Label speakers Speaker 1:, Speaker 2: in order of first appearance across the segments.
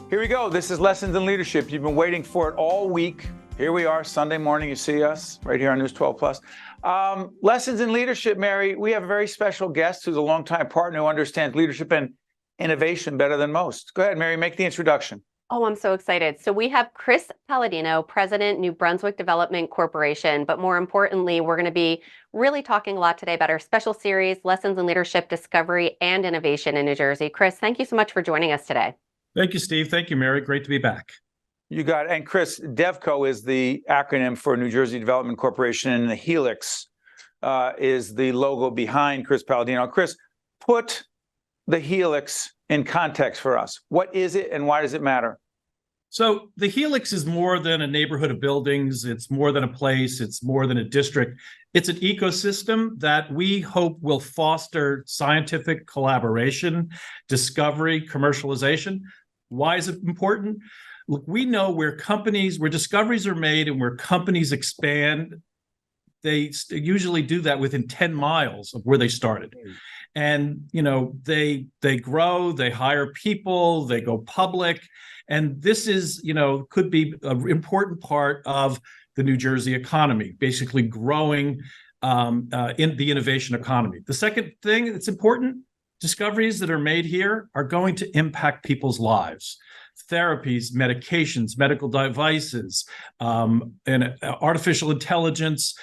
Speaker 1: Here we go. This is Lessons in Leadership. You've been waiting for it all week. Here we are, Sunday morning. You see us right here on News 12 Plus. Lessons in Leadership, Mary. We have a very special guest who's a longtime partner who understands leadership and innovation better than most. Go ahead, Mary, make the introduction.
Speaker 2: Oh, I'm so excited. So we have Chris Paladino, President, New Brunswick Development Corporation. But more importantly, we're going to be really talking a lot today about our special series, Lessons in Leadership, Discovery, and Innovation in New Jersey. Chris, thank you so much for joining us today.
Speaker 3: Thank you, Steve. Thank you, Mary. Great to be back.
Speaker 1: You got it. And Chris, DEVCO is the acronym for New Jersey Development Corporation, and the HELIX is the logo behind Chris Paladino. Chris, put the HELIX in context for us. What is it and why does it matter?
Speaker 3: So the HELIX is more than a neighborhood of buildings. It's more than a place. It's more than a district. It's an ecosystem that we hope will foster scientific collaboration, discovery, commercialization. Why is it important? Look, we know where discoveries are made and where companies expand, they usually do that within 10 miles of where they started. And, they grow, they hire people, they go public. And this is, could be an important part of the New Jersey economy, basically growing in the innovation economy. The second thing that's important, discoveries that are made here are going to impact people's lives. Therapies, medications, medical devices, and artificial intelligence.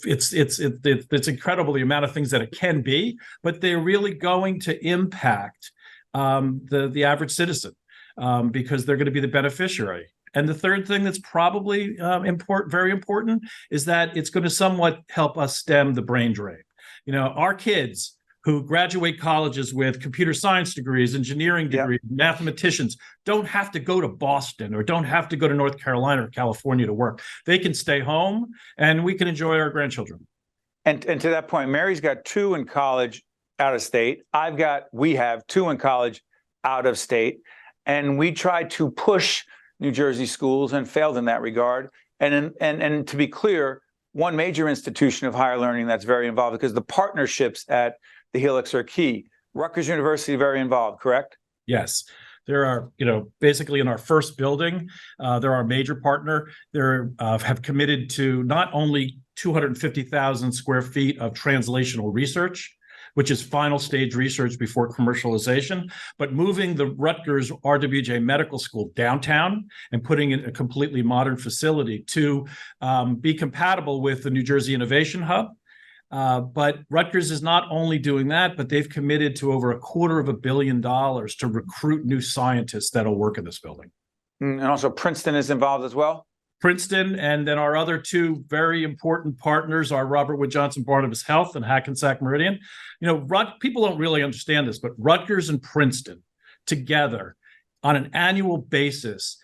Speaker 3: It's incredible the amount of things that it can be, but they're really going to impact the average citizen because they're going to be the beneficiary. And the third thing that's probably very important is that it's going to somewhat help us stem the brain drain. Our kids who graduate colleges with computer science degrees, engineering degrees, mathematicians, don't have to go to Boston or don't have to go to North Carolina or California to work. They can stay home and we can enjoy our grandchildren.
Speaker 1: And to that point, Mary's got 2 in college out of state. We have 2 in college out of state. And we tried to push New Jersey schools and failed in that regard. And to be clear, one major institution of higher learning that's very involved, because the partnerships at the HELIX are key. Rutgers University, very involved, correct?
Speaker 3: Yes. There are, basically in our first building, they're our major partner. They have committed to not only 250,000 square feet of translational research, which is final stage research before commercialization, but moving the Rutgers RWJ Medical School downtown and putting in a completely modern facility to be compatible with the New Jersey Innovation Hub. But Rutgers is not only doing that, but they've committed to over $250 million to recruit new scientists that'll work in this building.
Speaker 1: And also Princeton is involved as well?
Speaker 3: Princeton, and then our other 2 very important partners are Robert Wood Johnson Barnabas Health and Hackensack Meridian. People don't really understand this, but Rutgers and Princeton together on an annual basis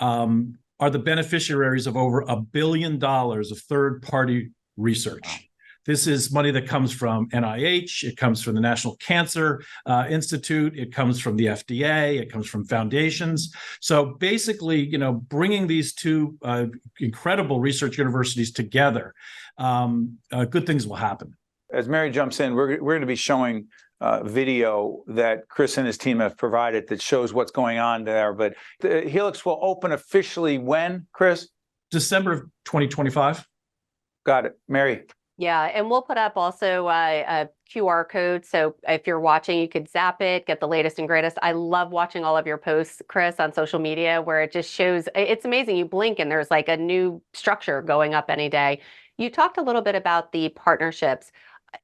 Speaker 3: are the beneficiaries of over $1 billion of third-party research. This is money that comes from NIH, it comes from the National Cancer Institute, it comes from the FDA, it comes from foundations. So basically, bringing these 2 incredible research universities together, good things will happen.
Speaker 1: As Mary jumps in, we're going to be showing video that Chris and his team have provided that shows what's going on there. But the HELIX will open officially when, Chris?
Speaker 3: December of 2025.
Speaker 1: Got it. Mary.
Speaker 2: Yeah, and we'll put up also a QR code. So if you're watching, you could zap it, get the latest and greatest. I love watching all of your posts, Chris, on social media, where it just shows, it's amazing. You blink and there's like a new structure going up any day. You talked a little bit about the partnerships.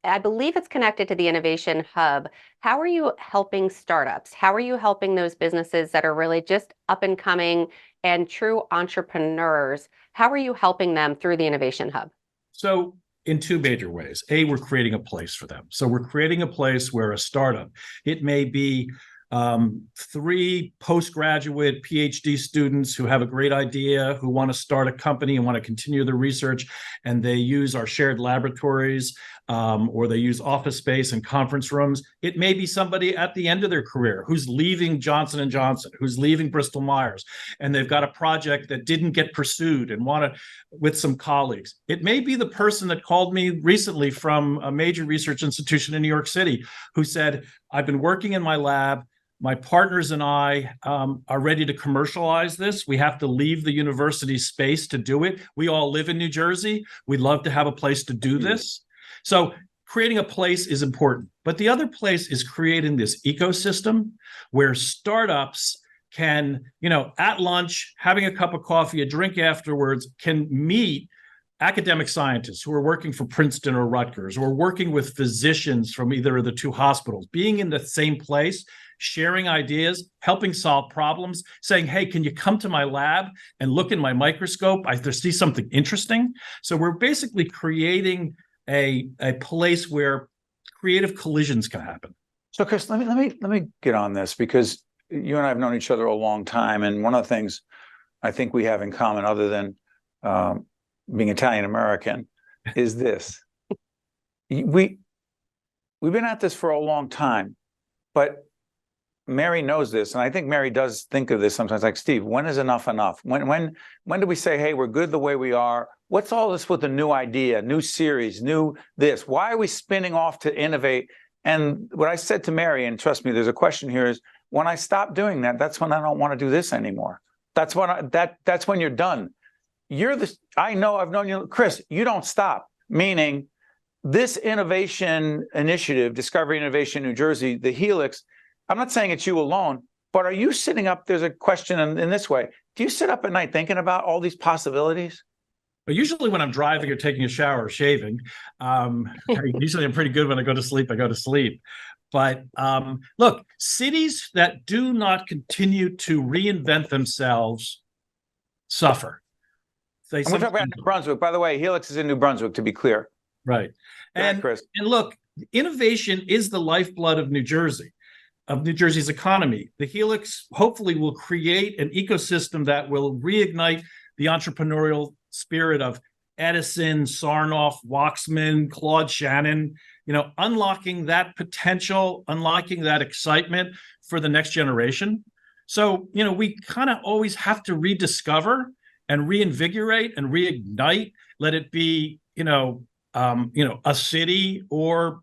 Speaker 2: I believe it's connected to the Innovation Hub. How are you helping startups? How are you helping those businesses that are really just up and coming and true entrepreneurs? How are you helping them through the Innovation Hub?
Speaker 3: So in 2 major ways. We're creating a place for them. So we're creating a place where a startup, it may be 3 postgraduate PhD students who have a great idea, who want to start a company and want to continue the research, and they use our shared laboratories or they use office space and conference rooms. It may be somebody at the end of their career who's leaving Johnson & Johnson, who's leaving Bristol Myers, and they've got a project that didn't get pursued and want to, with some colleagues. It may be the person that called me recently from a major research institution in New York City who said, I've been working in my lab. My partners and I are ready to commercialize this. We have to leave the university space to do it. We all live in New Jersey. We'd love to have a place to do this. So creating a place is important. But the other place is creating this ecosystem where startups can, at lunch, having a cup of coffee, a drink afterwards, can meet academic scientists who are working for Princeton or Rutgers, or working with physicians from either of the two hospitals, being in the same place, sharing ideas, helping solve problems, saying, hey, can you come to my lab and look in my microscope? I see something interesting. So we're basically creating a place where creative collisions can happen.
Speaker 1: So Chris, let me get on this, because you and I have known each other a long time. And one of the things I think we have in common, other than being Italian American, is this. We've been at this for a long time, but Mary knows this, and I think Mary does think of this sometimes, like, Steve, when is enough enough? When do we say, hey, we're good the way we are? What's all this with a new idea, new series, new this? Why are we spinning off to innovate? And what I said to Mary, and trust me, there's a question here, is when I stop doing that, that's when I don't want to do this anymore. That's when that's when you're done. I know, I've known you, Chris, you don't stop, meaning this innovation initiative, Discovery Innovation New Jersey, the HELIX, I'm not saying it's you alone, but are you sitting up, there's a question in this way, do you sit up at night thinking about all these possibilities?
Speaker 3: But usually when I'm driving or taking a shower or shaving, usually I'm pretty good when I go to sleep, But look, cities that do not continue to reinvent themselves suffer.
Speaker 1: We're talking about New Brunswick. By the way, HELIX is in New Brunswick, to be clear.
Speaker 3: Right. And look, innovation is the lifeblood of New Jersey, of New Jersey's economy. The HELIX hopefully will create an ecosystem that will reignite the entrepreneurial spirit of Edison, Sarnoff, Waxman, Claude Shannon, unlocking that potential, unlocking that excitement for the next generation. So, we kind of always have to rediscover and reinvigorate and reignite. Let it be, a city, or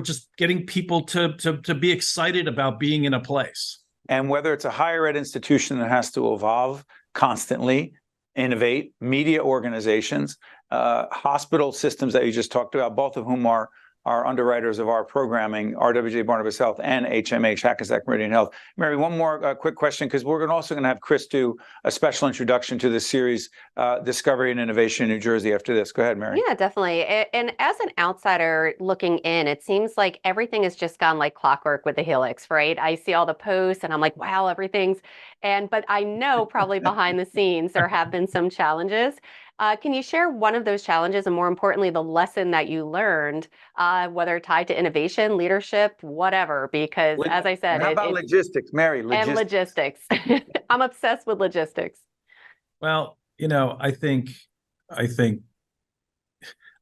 Speaker 3: just getting people to be excited about being in a place.
Speaker 1: And whether it's a higher ed institution that has to evolve constantly, innovate, media organizations, hospital systems that you just talked about, both of whom are underwriters of our programming, RWJ Barnabas Health and HMH, Hackensack Meridian Health. Mary, one more quick question, because we're also going to have Chris do a special introduction to this series, Discovery and Innovation in New Jersey, after this. Go ahead, Mary.
Speaker 2: Yeah, definitely. And as an outsider looking in, it seems like everything has just gone like clockwork with the HELIX, right? I see all the posts and I'm like, wow, but I know probably behind the scenes there have been some challenges. Can you share one of those challenges, and more importantly, the lesson that you learned, whether tied to innovation, leadership, whatever? Because as I said,
Speaker 1: how about logistics, Mary?
Speaker 2: And logistics. I'm obsessed with logistics.
Speaker 3: Well, I think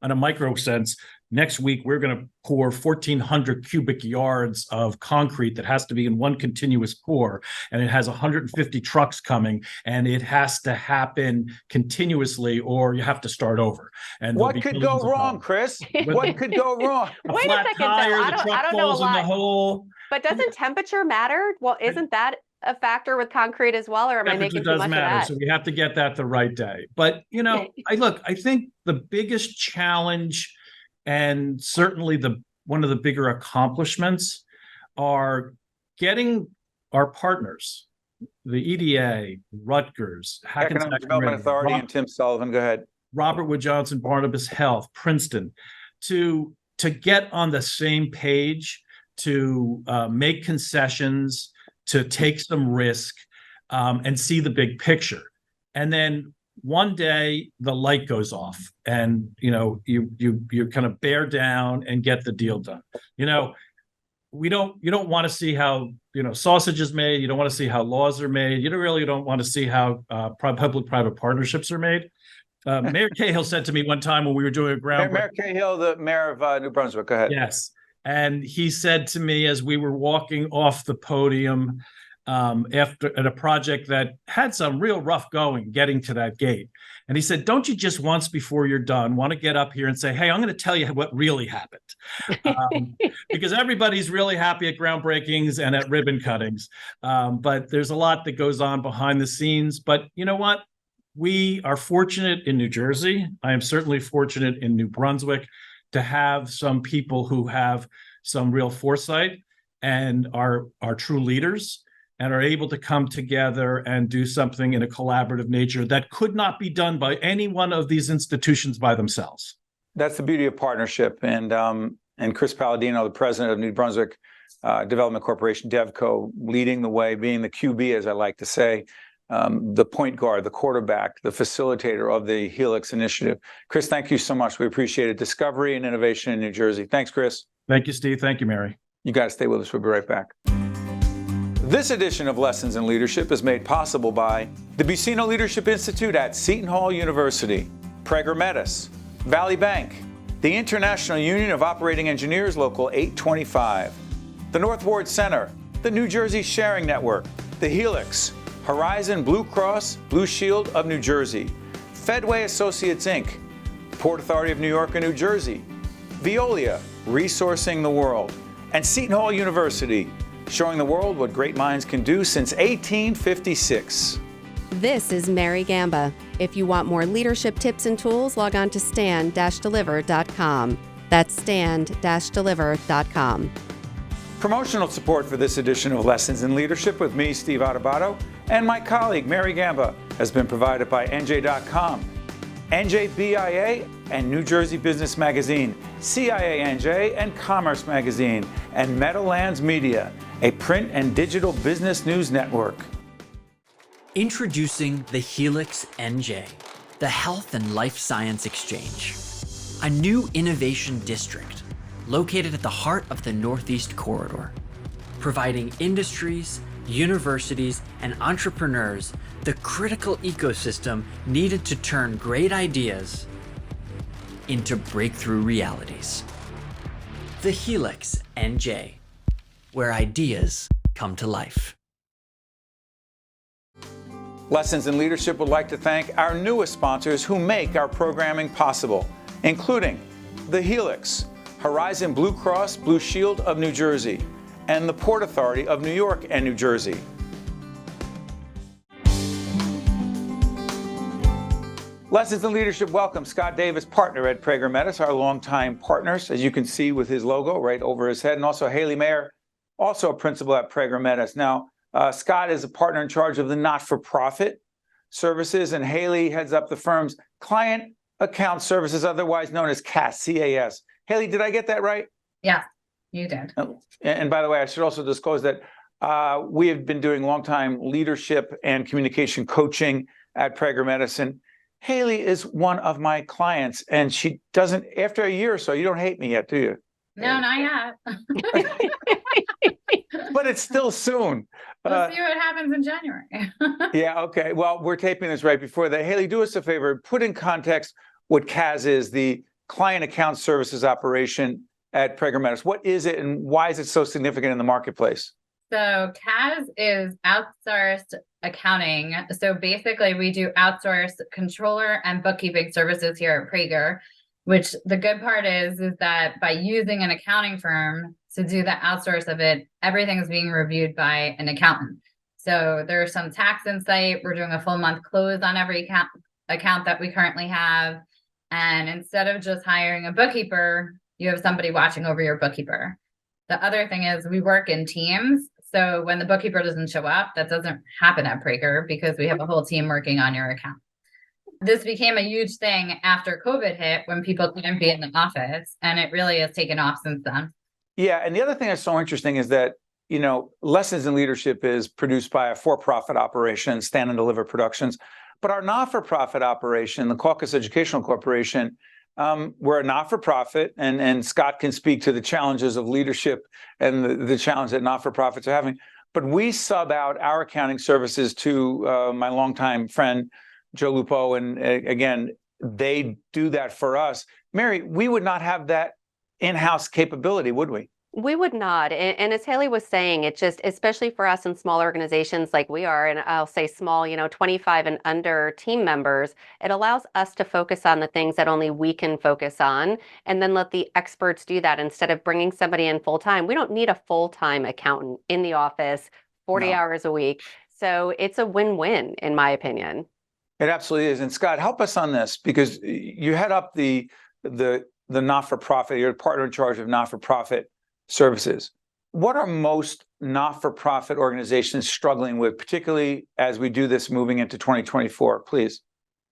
Speaker 3: on a micro sense, next week we're going to pour 1,400 cubic yards of concrete that has to be in one continuous pour, and it has 150 trucks coming, and it has to happen continuously, or you have to start over. And
Speaker 1: what could go wrong, Chris? What could go wrong?
Speaker 2: Wait a second,
Speaker 3: tire,
Speaker 2: though.
Speaker 3: the truck
Speaker 2: I don't know a
Speaker 3: falls in
Speaker 2: lot.
Speaker 3: the hole.
Speaker 2: But doesn't temperature matter? Well, isn't that a factor with concrete as well, or am I making too much of that?
Speaker 3: So we have to get that the right day. But I think the biggest challenge, and certainly one of the bigger accomplishments, are getting our partners, the EDA, Rutgers, Hackensack
Speaker 1: Economic Development Authority, and Tim Sullivan. Go ahead.
Speaker 3: Robert Wood Johnson, Barnabas Health, Princeton, to get on the same page, to make concessions, to take some risk, and see the big picture. And then one day the light goes off, and you kind of bear down and get the deal done. You don't want to see how sausage is made. You don't want to see how laws are made. You don't want to see how public-private partnerships are made. Mayor Cahill said to me one time when we were doing a groundbreaking.
Speaker 1: Mayor Cahill, the mayor of New Brunswick. Go ahead.
Speaker 3: Yes. And he said to me as we were walking off the podium after at a project that had some real rough going getting to that gate. And he said, don't you just once before you're done want to get up here and say, hey, I'm going to tell you what really happened. Because everybody's really happy at groundbreakings and at ribbon cuttings. But there's a lot that goes on behind the scenes. But you know what? We are fortunate in New Jersey. I am certainly fortunate in New Brunswick to have some people who have some real foresight and are true leaders and are able to come together and do something in a collaborative nature that could not be done by any one of these institutions by themselves.
Speaker 1: That's the beauty of partnership. And Chris Paladino, the president of New Brunswick Development Corporation, DEVCO, leading the way, being the QB, as I like to say, the point guard, the quarterback, the facilitator of the HELIX initiative. Chris, thank you so much. We appreciate it. Discovery and innovation in New Jersey. Thanks, Chris.
Speaker 3: Thank you, Steve. Thank you, Mary.
Speaker 1: You guys stay with us. We'll be right back. This edition of Lessons in Leadership is made possible by the Buccino Leadership Institute at Seton Hall University, Prager Metis, Valley Bank, the International Union of Operating Engineers Local 825, the North Ward Center, the New Jersey Sharing Network, the HELIX, Horizon Blue Cross Blue Shield of New Jersey, Fedway Associates Inc., Port Authority of New York and New Jersey, Veolia, Resourcing the World, and Seton Hall University, showing the world what great minds can do since 1856.
Speaker 2: This is Mary Gamba. If you want more leadership tips and tools, log on to stand-deliver.com. That's stand-deliver.com.
Speaker 1: Promotional support for this edition of Lessons in Leadership with me, Steve Adubato, and my colleague, Mary Gamba, has been provided by NJ.com, NJBIA and New Jersey Business Magazine, CIANJ and Commerce Magazine, and Meadowlands Media, a print and digital business news network.
Speaker 4: Introducing the HELIX NJ, the Health and Life Science Exchange, a new innovation district located at the heart of the Northeast Corridor, providing industries, universities, and entrepreneurs the critical ecosystem needed to turn great ideas into breakthrough realities. The HELIX NJ, where ideas come to life.
Speaker 1: Lessons in Leadership would like to thank our newest sponsors who make our programming possible, including the HELIX, Horizon Blue Cross Blue Shield of New Jersey, and the Port Authority of New York and New Jersey. Lessons in Leadership welcome Scott Davis, partner at Prager Metis, our longtime partners, as you can see with his logo right over his head, and also Hayley Mayer, also a principal at Prager Metis. Now, Scott is a partner in charge of the not-for-profit services, and Hayley heads up the firm's client account services, otherwise known as CAS, C-A-S. Hayley, did I get that right?
Speaker 5: Yeah, you did.
Speaker 1: And by the way, I should also disclose that we have been doing long-time leadership and communication coaching at Prager Metis. Hayley is one of my clients, and she doesn't, after a year or so, you don't hate me yet, do you?
Speaker 5: No, not yet.
Speaker 1: But it's still soon.
Speaker 5: We'll see what happens in January.
Speaker 1: Yeah, okay. Well, we're taping this right before that. Hayley, do us a favor, put in context what CAS is, the Client Account Services operation at Prager Metis. What is it, and why is it so significant in the marketplace?
Speaker 5: So CAS is outsourced accounting. So basically we do outsource controller and bookkeeping services here at Prager, which the good part is that by using an accounting firm to do the outsource of it, everything is being reviewed by an accountant. So there's some tax insight. We're doing a full month close on every account that we currently have. And instead of just hiring a bookkeeper, you have somebody watching over your bookkeeper. The other thing is we work in teams. So when the bookkeeper doesn't show up, that doesn't happen at Prager because we have a whole team working on your account. This became a huge thing after COVID hit when people couldn't be in the office, and it really has taken off since then.
Speaker 1: Yeah, and the other thing that's so interesting is that, you know, Lessons in Leadership is produced by a for-profit operation, Stand and Deliver Productions, but our not-for-profit operation, the Caucus Educational Corporation, we're a not-for-profit, and Scott can speak to the challenges of leadership and the challenge that not-for-profits are having. But we sub out our accounting services to my longtime friend, Joe Lupo. And again, they do that for us. Mary, we would not have that in-house capability, would we?
Speaker 2: We would not. And as Hayley was saying, it just, especially for us in small organizations like we are, and I'll say small, 25 and under team members, it allows us to focus on the things that only we can focus on and then let the experts do that instead of bringing somebody in full time. We don't need a full-time accountant in the office 40 hours a week. So it's a win-win, in my opinion.
Speaker 1: It absolutely is. And Scott, help us on this, because you head up the not-for-profit, you're a partner in charge of not-for-profit services. What are most not-for-profit organizations struggling with, particularly as we do this moving into 2024? Please.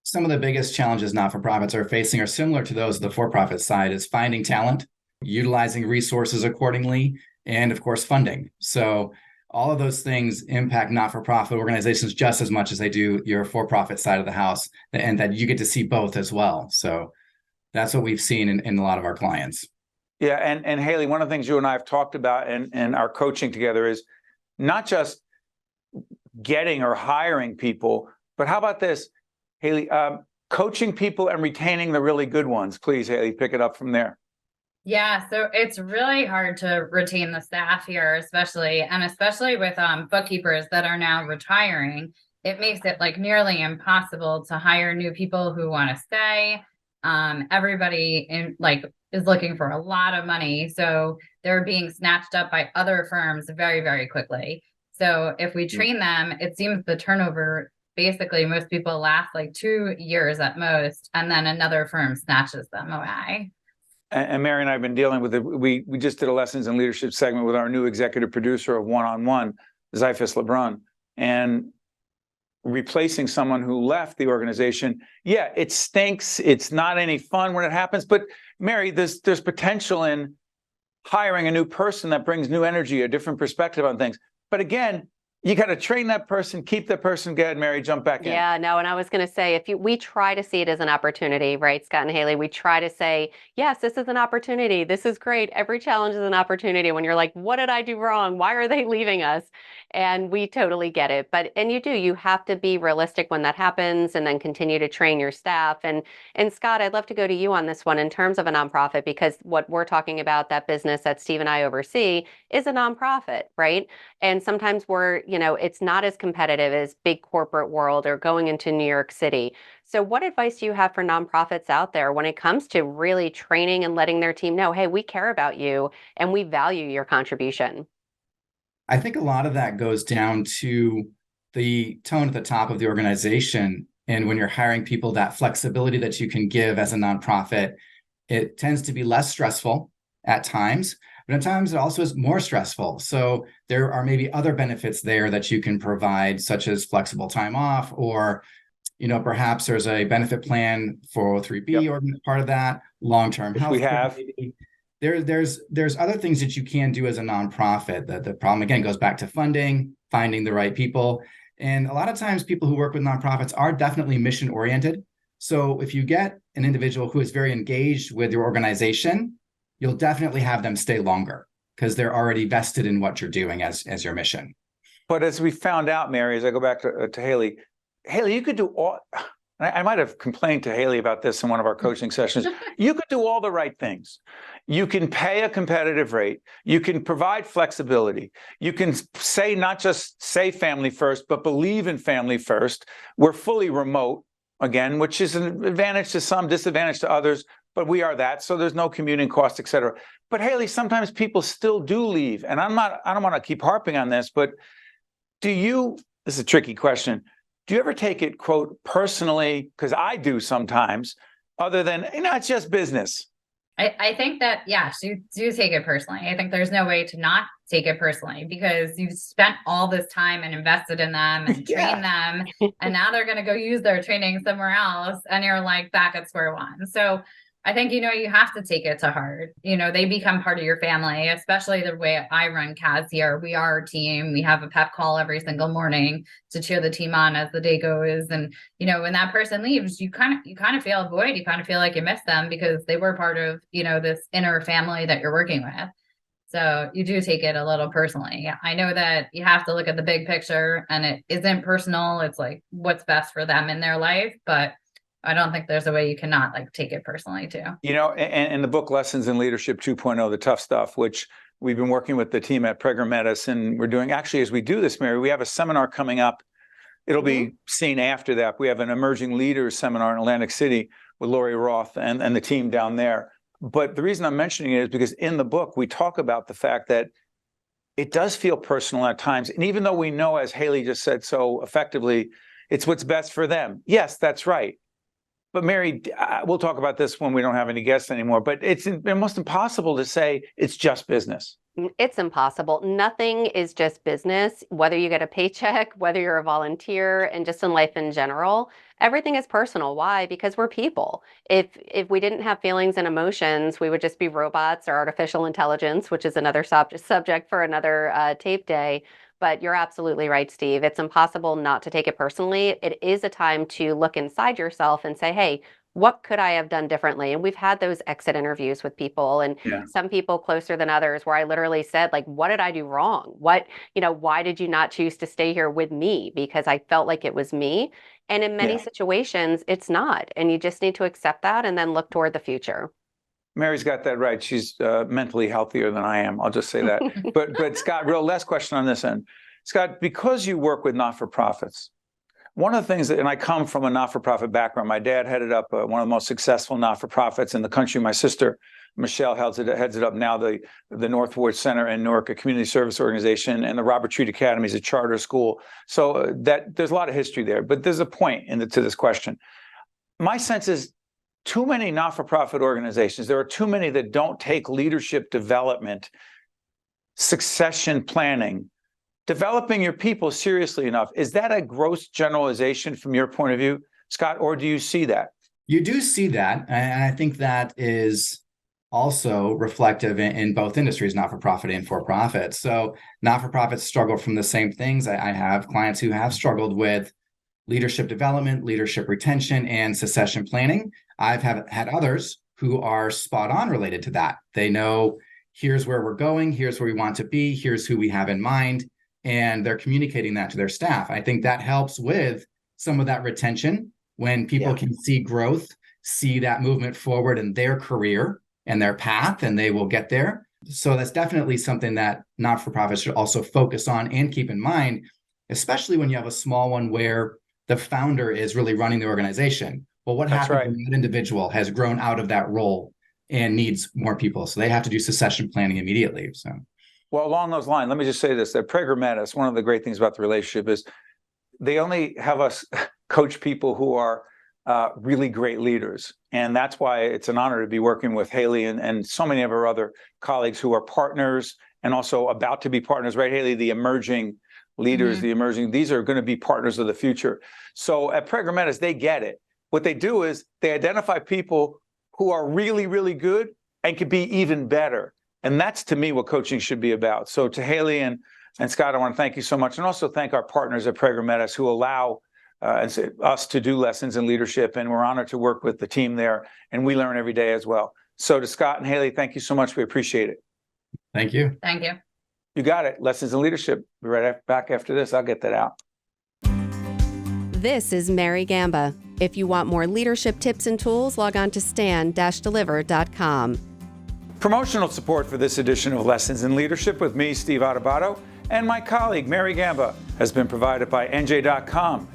Speaker 6: Some of the biggest challenges not-for-profits are facing are similar to those of the for-profit side, is finding talent, utilizing resources accordingly, and of course, funding. So all of those things impact not-for-profit organizations just as much as they do your for-profit side of the house, and that you get to see both as well. So that's what we've seen in a lot of our clients.
Speaker 1: Yeah, and Hayley, one of the things you and I have talked about and our coaching together is not just getting or hiring people, but how about this, Hayley, coaching people and retaining the really good ones. Please, Hayley, pick it up from there.
Speaker 5: Yeah, so it's really hard to retain the staff here, especially with bookkeepers that are now retiring. It makes it like nearly impossible to hire new people who want to stay. Everybody is looking for a lot of money, so they're being snatched up by other firms very, very quickly. So if we train them, it seems the turnover, basically most people last like 2 years at most, and then another firm snatches them away.
Speaker 1: And Mary and I have been dealing with it. We just did a lessons in leadership segment with our new executive producer of One-on-One, Zyphus LeBrun, and replacing someone who left the organization. Yeah, it stinks. It's not any fun when it happens. But Mary, there's potential in hiring a new person that brings new energy, a different perspective on things. But again, you got to train that person, keep that person. Go ahead, Mary, jump back in.
Speaker 2: Yeah, no, and I was going to say, we try to see it as an opportunity, right, Scott and Hayley? We try to say, yes, this is an opportunity. This is great. Every challenge is an opportunity. When you're like, what did I do wrong? Why are they leaving us? And we totally get it. And you have to be realistic when that happens and then continue to train your staff. And Scott, I'd love to go to you on this one in terms of a nonprofit, because what we're talking about, that business that Steve and I oversee, is a nonprofit, right? And sometimes it's not as competitive as big corporate world or going into New York City. So what advice do you have for nonprofits out there when it comes to really training and letting their team know, hey, we care about you and we value your contribution?
Speaker 6: I think a lot of that goes down to the tone at the top of the organization. And when you're hiring people, that flexibility that you can give as a nonprofit, it tends to be less stressful at times, but at times it also is more stressful. So there are maybe other benefits there that you can provide, such as flexible time off, or perhaps there's a benefit plan, 403B, or part of that, long-term health.
Speaker 1: We have.
Speaker 6: There's other things that you can do as a nonprofit. The problem, again, goes back to funding, finding the right people. And a lot of times people who work with nonprofits are definitely mission oriented. So if you get an individual who is very engaged with your organization, you'll definitely have them stay longer because they're already vested in what you're doing as your mission.
Speaker 1: But as we found out, Mary, as I go back to Hayley, you could do all, I might have complained to Hayley about this in one of our coaching sessions. You could do all the right things. You can pay a competitive rate. You can provide flexibility. You can say, not just say family first, but believe in family first. We're fully remote, again, which is an advantage to some, disadvantage to others, but we are that. So there's no commuting cost, et cetera. But Hayley, sometimes people still do leave. And I don't want to keep harping on this, but this is a tricky question. Do you ever take it, quote, personally? Because I do sometimes, other than, it's just business.
Speaker 5: I think that, yes, you do take it personally. I think there's no way to not take it personally, because you've spent all this time and invested in them and trained them, and now they're going to go use their training somewhere else, and you're like back at square one. So I think, you have to take it to heart. They become part of your family, especially the way I run CAS here. We are a team. We have a pep call every single morning to cheer the team on as the day goes. And, when that person leaves, you kind of feel a void. You kind of feel like you miss them because they were part of, this inner family that you're working with. So you do take it a little personally. I know that you have to look at the big picture, and it isn't personal. It's like what's best for them in their life. But I don't think there's a way you cannot like take it personally too.
Speaker 1: You know, and the book Lessons in Leadership 2.0, the tough stuff, which we've been working with the team at Prager Metis, and we're doing, actually, as we do this, Mary, we have a seminar coming up. It'll be seen after that. We have an emerging leaders seminar in Atlantic City with Lori Roth and the team down there. But the reason I'm mentioning it is because in the book, we talk about the fact that it does feel personal at times. And even though we know, as Hayley just said so effectively, it's what's best for them. Yes, that's right. But Mary, we'll talk about this when we don't have any guests anymore, but it's almost impossible to say it's just business.
Speaker 2: It's impossible. Nothing is just business, whether you get a paycheck, whether you're a volunteer, and just in life in general. Everything is personal. Why? Because we're people. If we didn't have feelings and emotions, we would just be robots or artificial intelligence, which is another subject for another tape day. But you're absolutely right, Steve. It's impossible not to take it personally. It is a time to look inside yourself and say, hey, what could I have done differently? And we've had those exit interviews with people, and some people closer than others, where I literally said, like, what did I do wrong? Why did you not choose to stay here with me? Because I felt like it was me. And in many situations, it's not. And you just need to accept that and then look toward the future.
Speaker 1: Mary's got that right. She's mentally healthier than I am. I'll just say that. But Scott, real last question on this end. Scott, because you work with not-for-profits, one of the things and I come from a not-for-profit background. My dad headed up one of the most successful not-for-profits in the country. My sister, Michelle, heads it up now, the Northward Center in Newark, a community service organization, and the Robert Treat Academy is a charter school. So that there's a lot of history there. But there's a point to this question. My sense is too many not-for-profit organizations, there are too many that don't take leadership development, succession planning, developing your people seriously enough. Is that a gross generalization from your point of view, Scott, or do you see that?
Speaker 6: You do see that. And I think that is also reflective in both industries, not-for-profit and for-profit. So not-for-profits struggle from the same things. I have clients who have struggled with leadership development, leadership retention, and succession planning. I've had others who are spot on related to that. They know here's where we're going, here's where we want to be, here's who we have in mind, and they're communicating that to their staff. I think that helps with some of that retention when people can see growth, see that movement forward in their career and their path, and they will get there. So that's definitely something that not-for-profits should also focus on and keep in mind, especially when you have a small one where the founder is really running the organization. Well, what happens when that individual has grown out of that role and needs more people? So they have to do succession planning immediately. So,
Speaker 1: well, along those lines, let me just say this: that Prager Metis, one of the great things about the relationship is they only have us coach people who are really great leaders, and that's why it's an honor to be working with Hayley and so many of our other colleagues who are partners and also about to be partners. Right, Hayley, the emerging leaders, these are going to be partners of the future. So at Prager Metis, they get it. What they do is they identify people who are really, really good and could be even better. And that's, to me, what coaching should be about. So to Hayley and Scott, I want to thank you so much. And also thank our partners at Prager Metis who allow us to do lessons in leadership. And we're honored to work with the team there. And we learn every day as well. So to Scott and Hayley, thank you so much. We appreciate it.
Speaker 6: Thank you.
Speaker 5: Thank you.
Speaker 1: You got it. Lessons in leadership. Be right back after this. I'll get that out.
Speaker 2: This is Mary Gamba. If you want more leadership tips and tools, log on to stand-deliver.com.
Speaker 1: Promotional support for this edition of Lessons in Leadership with me, Steve Adubato, and my colleague, Mary Gamba, has been provided by NJ.com,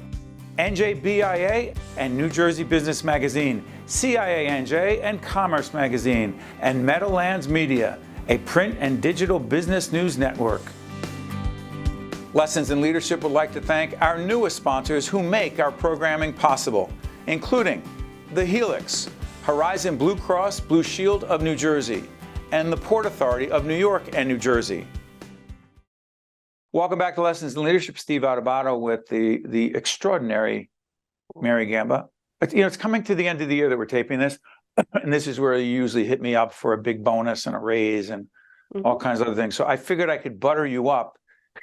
Speaker 1: NJBIA, and New Jersey Business Magazine, CIANJ, and Commerce Magazine, and Meadowlands Media, a print and digital business news network. Lessons in Leadership would like to thank our newest sponsors who make our programming possible, including the HELIX, Horizon Blue Cross Blue Shield of New Jersey, and the Port Authority of New York and New Jersey. Welcome back to Lessons in Leadership. Steve Adubato with the extraordinary Mary Gamba. It's coming to the end of the year that we're taping this, and this is where you usually hit me up for a big bonus and a raise and all kinds of other things. So I figured I could butter you up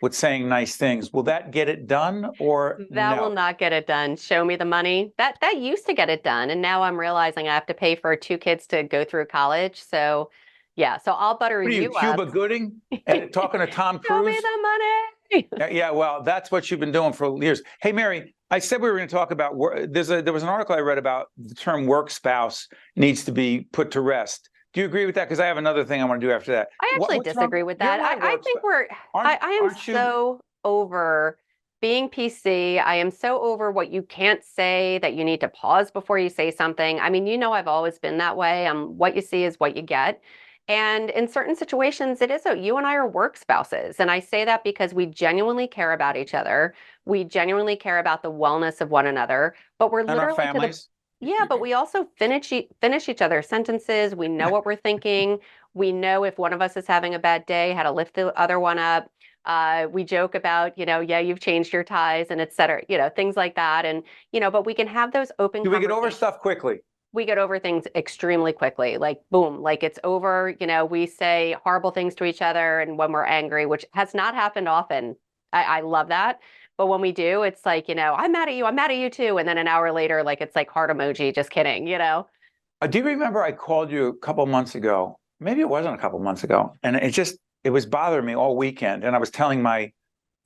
Speaker 1: with saying nice things. Will that get it done, or
Speaker 2: that will not get it done? Show me the money. That used to get it done, and now I'm realizing I have to pay for 2 kids to go through college. So yeah, so I'll butter you up.
Speaker 1: Cuba Gooding and talking to Tom Cruise?
Speaker 2: Show me the money.
Speaker 1: Yeah, well, that's what you've been doing for years. Hey, Mary, I said we were going to talk about work. There was an article I read about the term work spouse needs to be put to rest. Do you agree with that? Because I have another thing I want to do after that.
Speaker 2: I actually
Speaker 1: What's wrong?
Speaker 2: disagree with
Speaker 1: You're
Speaker 2: that.
Speaker 1: my
Speaker 2: I
Speaker 1: work
Speaker 2: think
Speaker 1: spouse.
Speaker 2: I am
Speaker 1: Aren't you?
Speaker 2: so over being PC. I am so over what you can't say, that you need to pause before you say something. I mean, I've always been that way. What you see is what you get. And in certain situations, it is so. You and I are work spouses. And I say that because we genuinely care about each other. We genuinely care about the wellness of one another. But we're
Speaker 1: And our
Speaker 2: literally to the
Speaker 1: families.
Speaker 2: yeah, but we also finish each other's sentences. We know what we're thinking. We know if one of us is having a bad day, how to lift the other one up. We joke about, yeah, you've changed your ties and et cetera, things like that. And, but we can have those open
Speaker 1: Do we get over
Speaker 2: conversations.
Speaker 1: stuff quickly?
Speaker 2: We get over things extremely quickly, like boom, like it's over. We say horrible things to each other and when we're angry, which has not happened often. I love that. But when we do, it's like, I'm mad at you too. And then an hour later, like it's like heart emoji, just kidding,
Speaker 1: Do you remember I called you a couple months ago? Maybe it wasn't a couple months ago. And it was bothering me all weekend. And I was telling my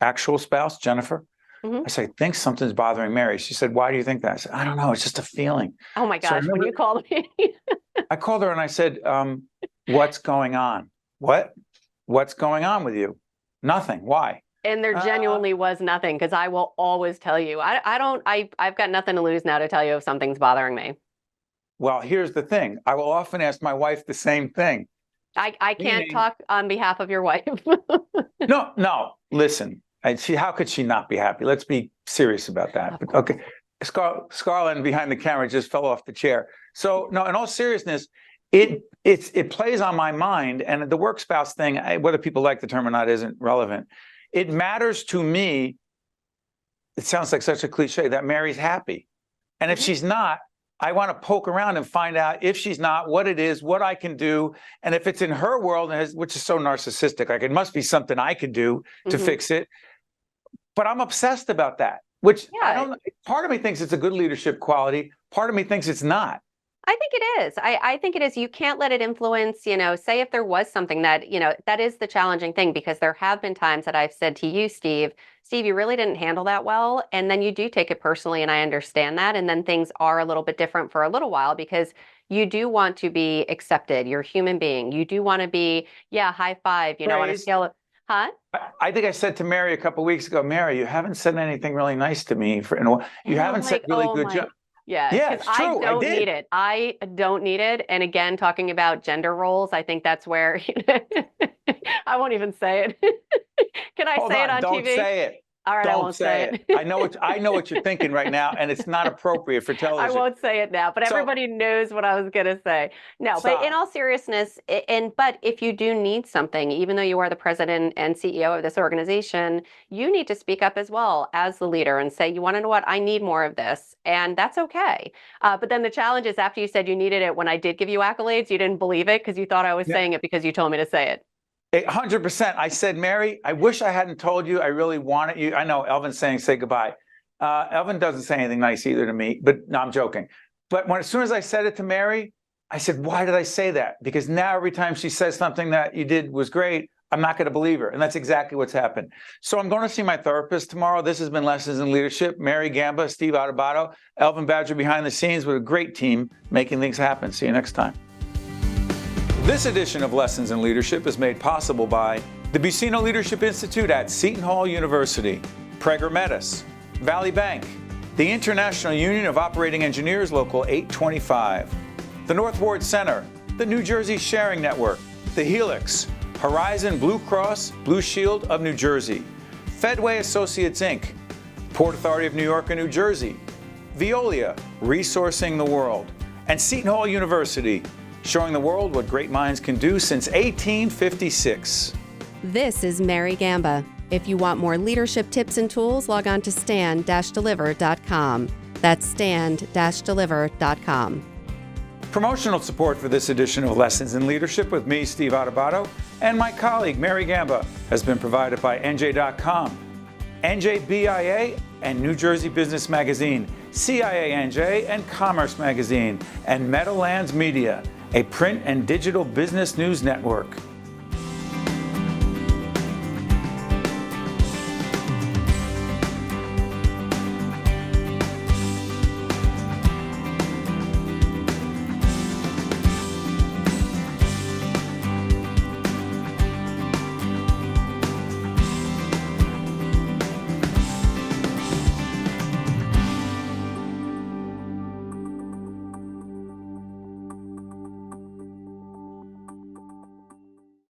Speaker 1: actual spouse, Jennifer,
Speaker 2: Mhm.
Speaker 1: I said, I think something's bothering Mary. She said, why do you think that? I said, I don't know. It's just a feeling.
Speaker 2: Oh my
Speaker 1: So I
Speaker 2: gosh, when
Speaker 1: remember-
Speaker 2: you called me.
Speaker 1: I called her and I said, what's going on? What's going on with you? Nothing. Why?
Speaker 2: And there genuinely was nothing, because I will always tell you. I've got nothing to lose now to tell you if something's bothering me.
Speaker 1: Well, here's the thing. I will often ask my wife the same thing.
Speaker 2: I can't
Speaker 1: Meaning-
Speaker 2: talk on behalf of your wife.
Speaker 1: No, listen. How could she not be happy? Let's be serious about that. But, okay. Scarlett behind the camera just fell off the chair. So no, in all seriousness, it plays on my mind, and the work spouse thing, whether people like the term or not, isn't relevant. It matters to me. It sounds like such a cliche that Mary's happy. And if she's not, I want to poke around and find out if she's not, what it is, what I can do. And if it's in her world, which is so narcissistic, like it must be something I could do to fix it. But I'm obsessed about that, which part of me thinks it's a good leadership quality. Part of me thinks it's not.
Speaker 2: I think it is. I think it is. You can't let it influence, say if there was something that, that is the challenging thing, because there have been times that I've said to you, Steve, you really didn't handle that well. And then you do take it personally. And I understand that. And then things are a little bit different for a little while, because you do want to be accepted. You're a human being. You do want to be, high five, on a scale of, huh?
Speaker 1: I think I said to Mary a couple of weeks ago, Mary, you haven't said anything really nice to me you haven't said really good job.
Speaker 2: Yeah,
Speaker 1: it's true.
Speaker 2: I don't need it. I don't need it. And again, talking about gender roles, I think that's where I won't even say it. Can I say it on
Speaker 1: don't
Speaker 2: TV?
Speaker 1: Say it.
Speaker 2: All right, I won't say it.
Speaker 1: I know what you're thinking right now, and it's not appropriate for television.
Speaker 2: I won't say it now, but everybody knows what I was going to say. No, but in all seriousness, but if you do need something, even though you are the president and CEO of this organization, you need to speak up as well as the leader and say, you want to know what? I need more of this. And that's okay. But then the challenge is, after you said you needed it, when I did give you accolades, you didn't believe it because you thought I was saying it because you told me to say it.
Speaker 1: 100%. I said, Mary, I wish I hadn't told you. I really wanted you. I know Elvin's saying say goodbye. Elvin doesn't say anything nice either to me, but no, I'm joking. But as soon as I said it to Mary, I said, why did I say that? Because now every time she says something that you did was great, I'm not going to believe her. And that's exactly what's happened. So I'm going to see my therapist tomorrow. This has been Lessons in Leadership. Mary Gamba, Steve Adubato, Elvin Badger behind the scenes with a great team making things happen. See you next time. This edition of Lessons in Leadership is made possible by the Buccino Leadership Institute at Seton Hall University, Prager Metis, Valley Bank, the International Union of Operating Engineers Local 825, the North Ward Center, the New Jersey Sharing Network, the HELIX, Horizon Blue Cross Blue Shield of New Jersey, Fedway Associates Inc., Port Authority of New York and New Jersey, Veolia, Resourcing the World, and Seton Hall University, showing the world what great minds can do since 1856.
Speaker 2: This is Mary Gamba. If you want more leadership tips and tools, log on to stand-deliver.com. That's stand-deliver.com.
Speaker 1: Promotional support for this edition of Lessons in Leadership with me, Steve Adubato, and my colleague, Mary Gamba, has been provided by NJ.com, NJBIA, and New Jersey Business Magazine, CIA NJ, and Commerce Magazine, and Meadowlands Media, a print and digital business news network.